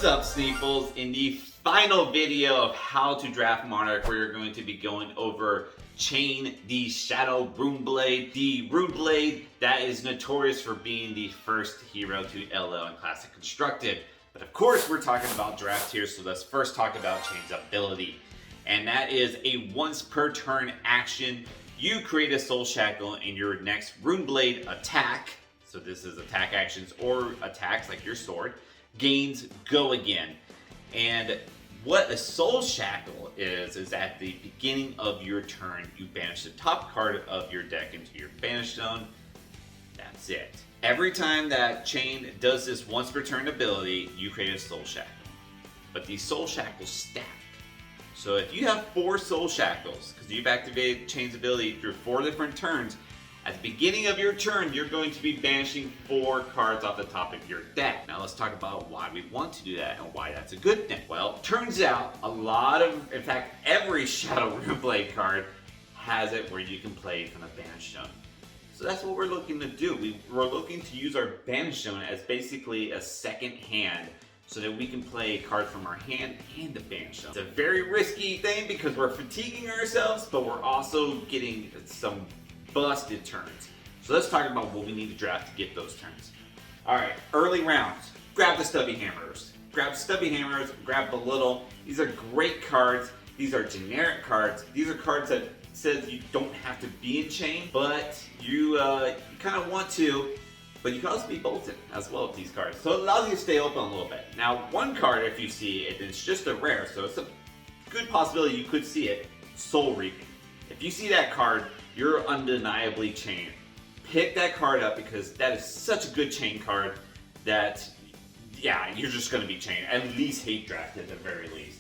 up, Sneeples? In the final video of how to draft Monarch, we're going to be going over Chane, the Shadow Runeblade. The Runeblade that is notorious for being the first hero to LO in Classic Constructed. But of course, we're talking about draft here, so let's first talk about Chane's ability. And that is a once per turn action. You create a Soul Shackle in your next Runeblade attack. So this is attack actions or attacks like your sword. Gains go again. And what a Soul Shackle is at the beginning of your turn, you banish the top card of your deck into your banish zone. That's it. Every time that Chane does this once per turn ability, you create a Soul Shackle. But these Soul Shackles stack. So if you have 4 Soul Shackles, because you've activated Chane's ability through 4 different turns, at the beginning of your turn, you're going to be banishing 4 cards off the top of your deck. Now let's talk about why we want to do that and why that's a good thing. Well, turns out in fact, every Shadow Runeblade card has it where you can play from the banish zone. So that's what we're looking to do. We're looking to use our banish zone as basically a second hand so that we can play a card from our hand and the banish zone. It's a very risky thing because we're fatiguing ourselves, but we're also getting some busted turns. So let's talk about what we need to draft to get those turns. Alright, early rounds. Grab the Stubby Hammers. Grab Stubby Hammers, grab Belittle. These are great cards. These are generic cards. These are cards that says you don't have to be in Chane, but you kind of want to, but you can also be bolted as well with these cards. So it allows you to stay open a little bit. Now, one card, if you see it, it's just a rare, so it's a good possibility you could see it, Soul Reaping. If you see that card, you're undeniably Chane. Pick that card up because that is such a good Chane card that, yeah, you're just going to be Chane. At least hate draft at the very least.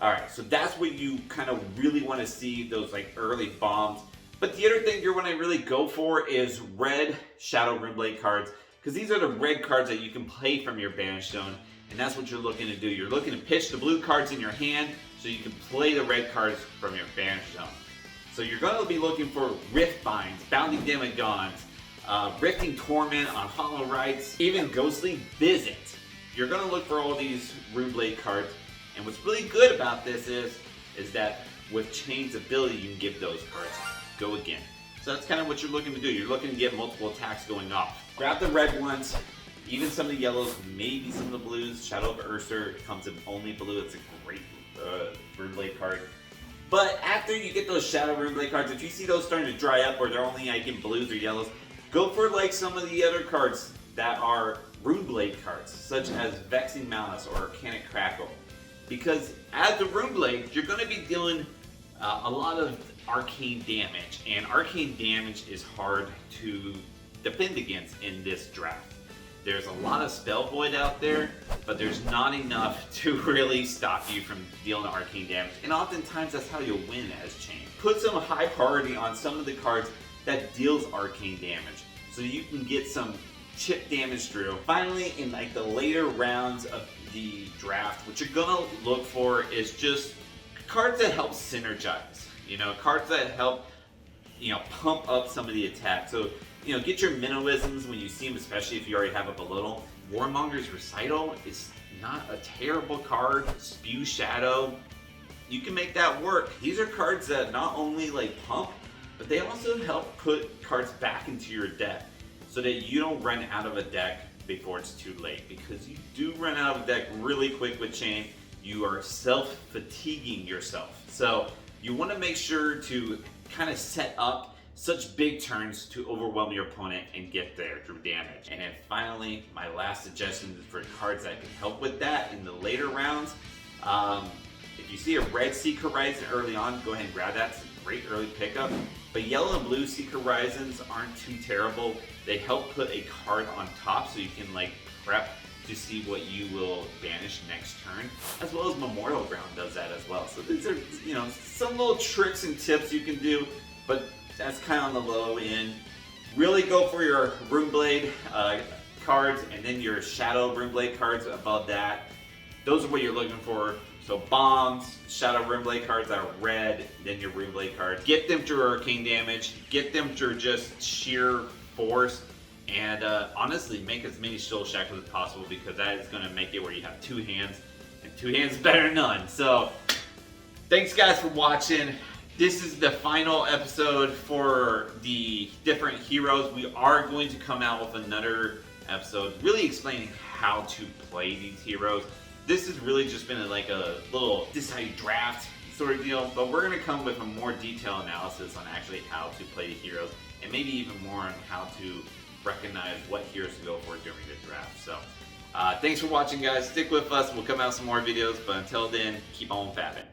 Alright, so that's what you kind of really want to see, those like early bombs. But the other thing you're going to really go for is red Shadow Runeblade cards, because these are the red cards that you can play from your banish zone, and that's what you're looking to do. You're looking to pitch the blue cards in your hand so you can play the red cards from your banish zone. So you're going to be looking for Rift Binds, Bounding Demogons, Rifting Torment on Hollow Rites, even Ghostly Visit. You're going to look for all these Runeblade cards, and what's really good about this is that with Chane's ability, you can give those cards go again. So that's kind of what you're looking to do. You're looking to get multiple attacks going off. Grab the red ones, even some of the yellows, maybe some of the blues. Shadow of Ursa comes in only blue. It's a great Runeblade card. But after you get those Shadow Runeblade cards, if you see those starting to dry up or they're only like in blues or yellows, go for like some of the other cards that are Runeblade cards, such as Vexing Malice or Arcane Crackle. Because as a Runeblade, you're going to be dealing a lot of arcane damage, and arcane damage is hard to defend against in this draft. There's a lot of Spell Void out there, but there's not enough to really stop you from dealing arcane damage, and oftentimes that's how you'll win as Chane. Put some high priority on some of the cards that deals arcane damage, so you can get some chip damage through. Finally, in like the later rounds of the draft, what you're gonna look for is just cards that help synergize. Cards that help, pump up some of the attacks. So, get your Minnowisms when you see them, especially if you already have a Belittle. Warmonger's Recital is not a terrible card. Spew Shadow, you can make that work. These are cards that not only pump, but they also help put cards back into your deck so that you don't run out of a deck before it's too late, because you do run out of a deck really quick with Chane. You are self-fatiguing yourself. So you want to make sure to kind of set up such big turns to overwhelm your opponent and get there through damage. And then finally, my last suggestion is for cards that can help with that in the later rounds. If you see a red Seek Horizon early on, go ahead and grab that. It's a great early pickup. But yellow and blue Seek Horizons aren't too terrible. They help put a card on top so you can prep to see what you will banish next turn, as well as Memorial Ground does that as well. So these are, some little tricks and tips you can do, but that's kind of on the low end. Really go for your Runeblade cards, and then your Shadow Runeblade cards above that. Those are what you're looking for. So bombs, Shadow Runeblade cards that are red, then your Runeblade cards. Get them through arcane damage, get them through just sheer force, and honestly make as many soul shackles as possible, because that is going to make it where you have 2 hands, and 2 hands is better than none. So thanks guys for watching. This is the final episode for the different heroes. We are going to come out with another episode really explaining how to play these heroes. This has really just been like a little, this is how you draft sort of deal, but we're going to come with a more detailed analysis on actually how to play the heroes, and maybe even more on how to recognize what heroes to go for during the draft. So thanks for watching guys, stick with us, we'll come out with some more videos, but until then, keep on fapping.